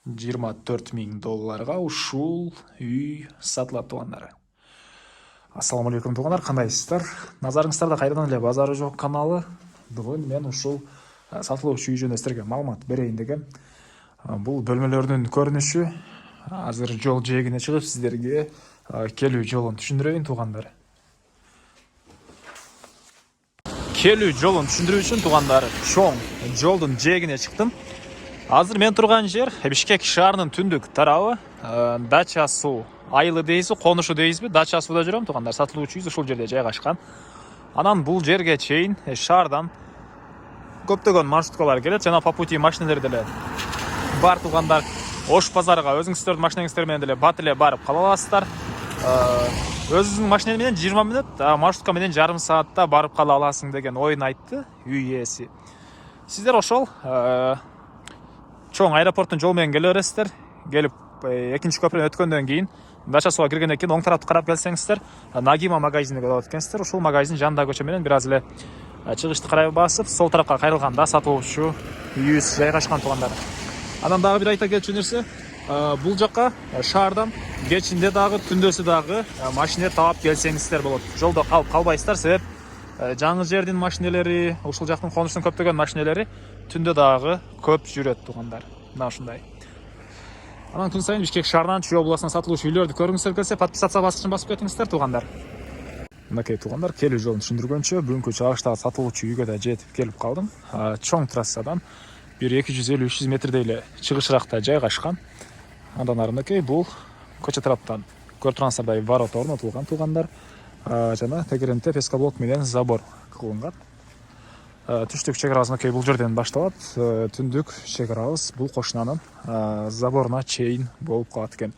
$24.000 ушул үй сатылат туугандар. Ассаламу алейкум туугандар, кандайсыздар? Назарыңыздарда кайрадан эле базары жок каналы. Бүгүн мен ушул сатылуучу үй жөнүндө силерге маалымат берейин дегем. Бул бөлмөлөрдүн көрүнүшү. Азыр жол жээгине чыгып сиздерге келүү жолун түшүндүрөйүн туугандар. Келүү жолун түшүндүрүү үчүн туугандар, чоң жолдун жээгине чыктым. Азыр мен турган жер Бишкек шаарынын түндүк тарабы, Дача суу айылы дейсиз, конушу дейсизби, Дача сууда жүрөм туугандар. Сатылуучу үй ушул жерде жайгашкан. Анан бул жерге чейин шаардан көптөгөн маршруткалар келет, жана по пути машиналер деле бар туугандар. Ош базарга өзүңүздөрдүн машинаңыздар менен деле бат эле барып кала аласыздар. Өзүңүздүн машина менен 20 мүнөт, маршрутка менен жарым саатта барып кала аласың деген оюн айтты үй ээси. Сиздер ошол чоң аэропорттун жол менен келе бересиздер. Келип экинчи көпүрөнү өткөндөн кийин Дача сууга киргенден кийин оң тарапты карап келсеңиздер, Нагима магазини деп атат экенсиздер. Ушул магазин жанындагы көчө менен бир аз эле чыгышты карай басып, сол тарапка кайрылганда сатылуучу үйүбүз жайгашкан туугандар. Анан дагы бир айта кетчү нерсе, бул жакка шаардан кечинде дагы, түндөсү дагы машина таап келсеңиздер болот. Жолдо калып калбайсыздар, себеп жаңы жердин машинелери, ушул жактын конуштун көптөгөн машинелери түндө дагы көп жүрөт туугандар. Мына ушундай. Анан күн сайын Бишкек шаарынан Чүй областынан сатылуучу үйлөрдү көргүңүздөр келсе, подписаться баскычын басып кетиңиздер туугандар. Мынакей туугандар, келүү жолун түшүндүргөнчө бүгүнкү чыгыштагы сатылуучу үйгө да жетип келип калдым. Чоң трассадан бир 250-300 метрдей эле чыгышыракта жайгашкан. Андан ары мынакей бул көчө тараптан көрүп тургансыздардай ворот орнотулган туугандар. Жана тегеренте пескоблок менен забор кылынган. Түштүк чек арабыз мынакей бул жерден башталат. Түндүк чек арабыз бул кошунанын заборуна чейин болуп калат экен.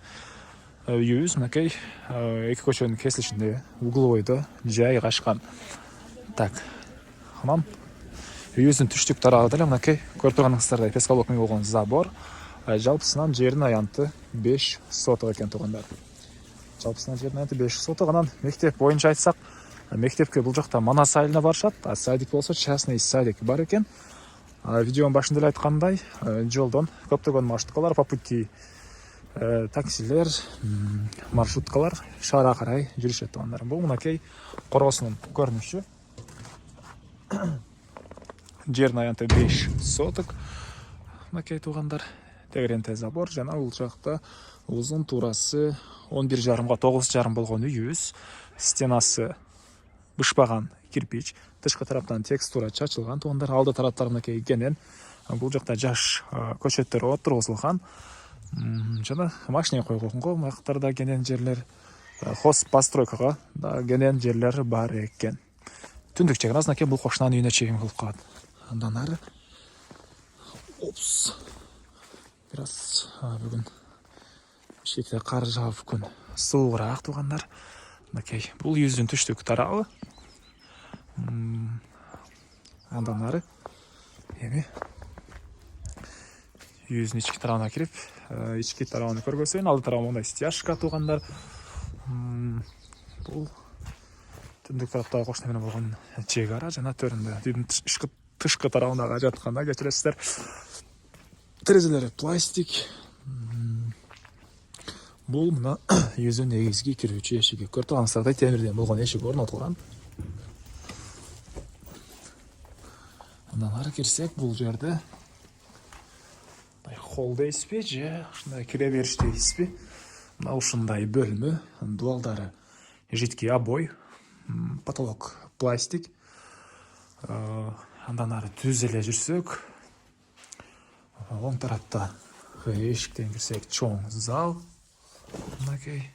Үйүбүз мынакей эки көчөнүн кесилишинде угловойдо жайгашкан. Так. Анан үйүбүздүн түштүк тарабы деле мынакей көрүп турганыңыздардай пескоблок менен болгон забор. Жалпысынан жердин аянты 5 соток экен туугандар. Жалпысынан жердин аянты 5 соток. Анан мектеп боюнча айтсак, мектепке бул жакта Манас айылына барышат, а садик болсо частный садик бар экен. Видеонун башында эле айткандай, жолдон көптөгөн маршруткалар, по пути таксилер, маршруткалар шаарга карай жүрүшөт туугандар. Бул мынакей коргосунун көрүнүшү. Жердин аянты 5 соток. Мынакей туугандар, тегеренте забор, жана бул жакта узун туурасы 11,5 9,5 болгон үйүбүз. Стенасы бышпаган кирпич, тышкы тараптан текстура чачылган туугандар. Алды тараптары мынакей кенен. Бул жакта жаш көчөттөр отургузулган. Жана машина койгонго мактарда кенен жерлер, хоз постройкага да кенен жерлер бар экен. Түндүк чек арасы мынакей бул кошунанын үйүнө чейин болуп калат. Андан ары бир аз бүгүн Бишкекте кар жаап күн суугураак туугандар. Мынакей бул үйүбүздүн түштүк тарабы. Андан ары эми үйүбүздүн ички тарабына кирип, ички тарабын көргөзөйүн. Алды тарабы мындай стяжка туугандар. Бул түндүк тараптагы кошуна менен болгон чек ара, жана төрүндө үйдүн тышкы тарабындагы жатканда кечиресиздер. Терезелери пластик. Бул мына үйүбүздүн негизги кирүүчү эшиги. Көрүп турганыңыздардай темирден болгон эшик орнотулган. Андан ары кирсек, бул жерде холл дейсизби, же ушундай кире бериш дейсизби? Мына ушундай бөлмө, дубалдары жидкий обой, потолок пластик. Андан ары түз эле жүрсөк, оң тарапта эшиктен кирсек чоң зал. Мынакей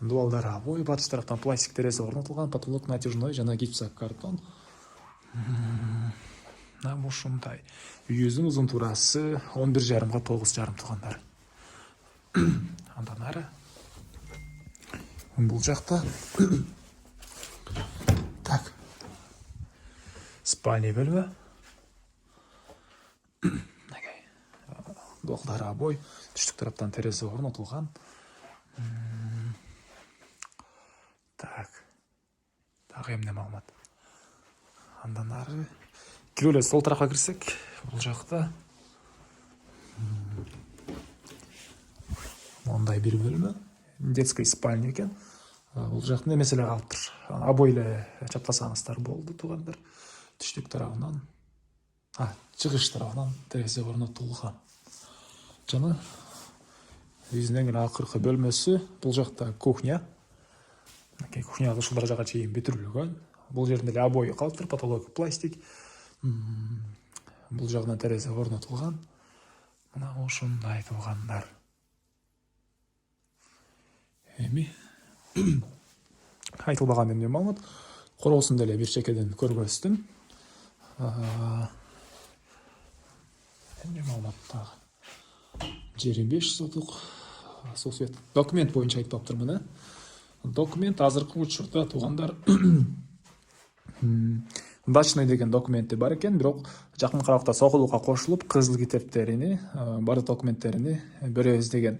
дубалдары обой, батыш тараптан пластик терезе орнотулган, потолок натяжной жана гипсокартон. Ушундай. Үйүбүздүн узун туурасы 11,5 9,5 туугандар. Андан ары бул жакта так. Спальня бөлмө. Дубалдары обой, түштүк тараптан терезе орнотулган. Так. Дагы эмне маалымат? Андан ары кирүү эле сол тарапка кирсек, бул жакта Ондай бир бөлмө детский спальня экен. Бул жактын эмеси эле калыптыр. Обой эле чаптасаңыздар болду туугандар. Түштүк тарабынан, чыгыш тарабынан терезе орнотулган. Жана биздин эң акыркы бөлмөсү бул жакта кухня. Кухня ушулар жака чейин бүтүрүлгөн. Бул жеринде эле обой калыптыр, потолок пластик. Бул жагынан терезе орнотулган. Мына ушундай туугандар. Эми айтылбаган эмне маалымат. Короосун деле бир чекеден көргөздүм. Эмне маалымат дагы. Жери 5 сотук. Суу свет. Документ боюнча айтып аптыр мына. Документ азыркы учурда туугандар дачный деген документи бар экен, бирок жакын аракта сокулукка кошулуп кызыл китептерини, бардык документтерини беребиз деген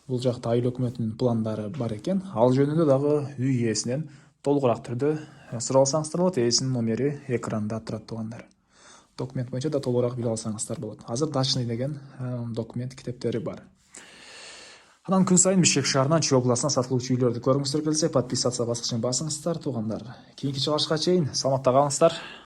бул жакта айыл өкмөтүнүн пландары бар экен. Ал жөнүндө дагы үй ээсинен толугураак түрдө суралсаңыздар болот. Ээсинин номери экранда турат туугандар. Документ боюнча да толугураак биле алсаңыздар болот. Азыр дачный деген документ китептери бар. Анан күн сайын Бишкек шаарынан Чүй областына сатылуучу үйлөрдү көргүңүздөр келсе, подписаться баскычын басыңыздар туугандар. Кийинки чыгарышка чейин саламатта калыңыздар.